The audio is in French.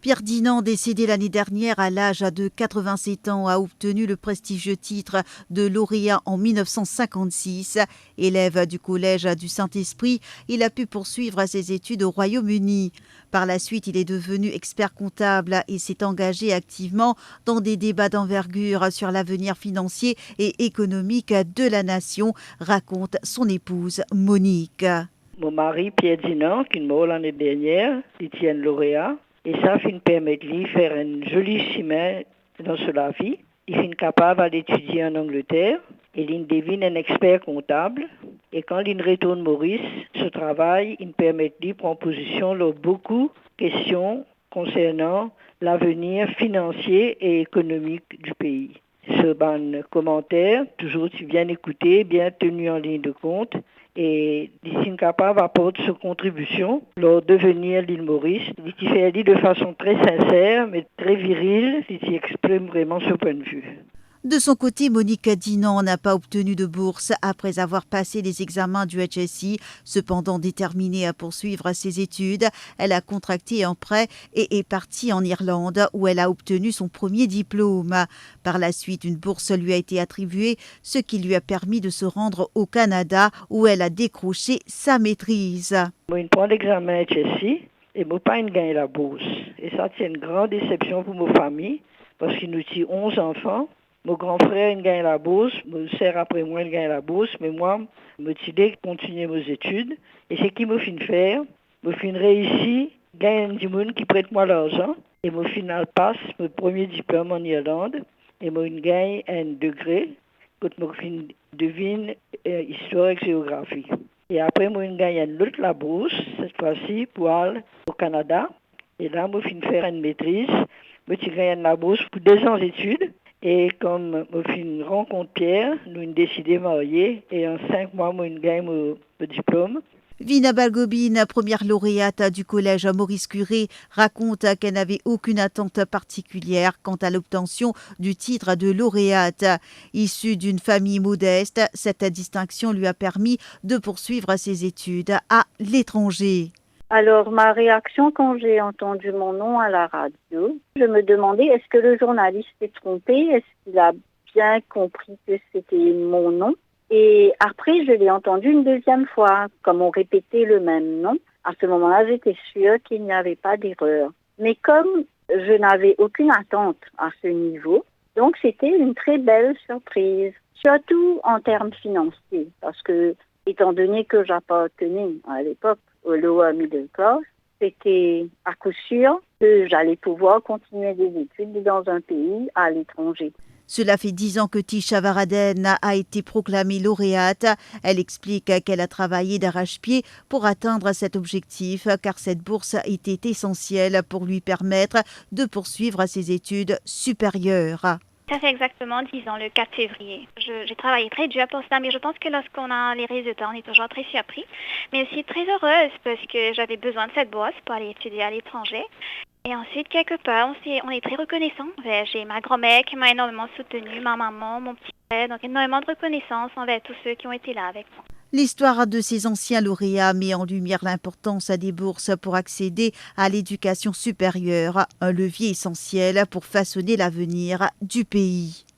Pierre Dinan, décédé l'année dernière à l'âge de 87 ans, a obtenu le prestigieux titre de lauréat en 1956. Élève du collège du Saint-Esprit, il a pu poursuivre ses études au Royaume-Uni. Par la suite, il est devenu expert comptable et s'est engagé activement dans des débats d'envergure sur l'avenir financier et économique de la nation, raconte son épouse Monique. Mon mari, Pierre Dinan, qui est mort l'année dernière, il tient lauréat. Et ça fin permettre de faire un joli chemin dans la vie. Il est capable d'étudier en Angleterre. Il devient un expert comptable. Et quand il retourne Maurice, ce travail, il permet de prendre position sur beaucoup de questions concernant l'avenir financier et économique du pays. Ce bon commentaire, toujours tu bien écouté, bien tenu en ligne de compte, et d'ici capable apporte sa contribution leur devenir l'île Maurice. Il fait dit de façon très sincère, mais très virile, il exprime vraiment ce point de vue. De son côté, Monique Dinan n'a pas obtenu de bourse après avoir passé les examens du HSI. Cependant déterminée à poursuivre ses études, elle a contracté un prêt et est partie en Irlande où elle a obtenu son premier diplôme. Par la suite, une bourse lui a été attribuée, ce qui lui a permis de se rendre au Canada où elle a décroché sa maîtrise. Moi, je prends l'examen HSI et moi, pas gagné la bourse. Et ça, c'est une grande déception pour ma famille parce qu'il nous tient 11 enfants. Mon grand frère il gagne la bourse, mon sœur après moi il gagne la bourse, mais moi, je me suis dit de continuer mes études. Et c'est ce qui me fait faire. Je fin réussi, gagne du monde qui prête moi l'argent. Et mon final passe mon premier diplôme en Irlande. Et moi, je gagne un degré quand je fin devine histoire et géographie. Et après, moi, je gagne une autre la bourse, cette fois-ci pour aller au Canada. Et là, je fin faire une maîtrise. Je gagne la bourse pour 2 ans d'études. Et comme je fin rencontre Pierre, nous avons décidé de marier. Et en 5 mois, moi, je gagne mon diplôme. Vina Balgobine, première lauréate du collège Maurice Curie, raconte qu'elle n'avait aucune attente particulière quant à l'obtention du titre de lauréate. Issue d'une famille modeste, cette distinction lui a permis de poursuivre ses études à l'étranger. Alors, ma réaction quand j'ai entendu mon nom à la radio, je me demandais est-ce que le journaliste s'est trompé? Est-ce qu'il a bien compris que c'était mon nom? Et après, je l'ai entendu une deuxième fois, comme on répétait le même nom. À ce moment-là, j'étais sûre qu'il n'y avait pas d'erreur. Mais comme je n'avais aucune attente à ce niveau, donc c'était une très belle surprise, surtout en termes financiers, parce que, étant donné que j'appartenais à l'époque au lower middle class, c'était à coup sûr que j'allais pouvoir continuer des études dans un pays à l'étranger. Cela fait 10 ans que Tisha Varaden a été proclamée lauréate. Elle explique qu'elle a travaillé d'arrache-pied pour atteindre cet objectif, car cette bourse était essentielle pour lui permettre de poursuivre ses études supérieures. Ça fait exactement 10 ans, le 4 février. J'ai travaillé très dur pour ça, mais je pense que lorsqu'on a les résultats, on est toujours très surpris. Mais aussi très heureuse parce que j'avais besoin de cette bourse pour aller étudier à l'étranger. Et ensuite, quelque part, on est très reconnaissant. J'ai ma grand-mère qui m'a énormément soutenue, ma maman, mon petit frère. Donc, énormément de reconnaissance envers tous ceux qui ont été là avec moi. L'histoire de ces anciens lauréats met en lumière l'importance des bourses pour accéder à l'éducation supérieure, un levier essentiel pour façonner l'avenir du pays.